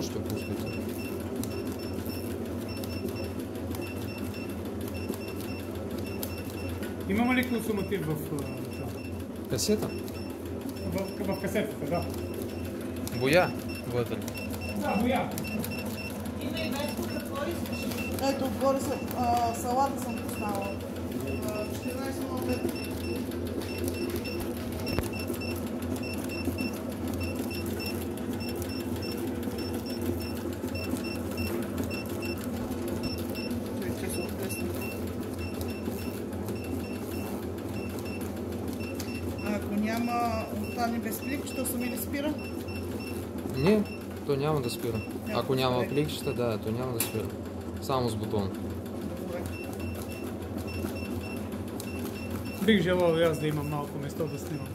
Можете да пускате. Имаме ли консуматив в Касета? в касетата, да. Боя вътре. Да, боя. Има и Веско, какво искаш? Ето, отгоре салата съм поставила. 14,05. Ако няма остане без плик, що сами ли спира? Не, то няма да спира. Ако няма пликчета, да, то няма да спира. Само с бутон. Бих желал и аз да имам малко место да снимам.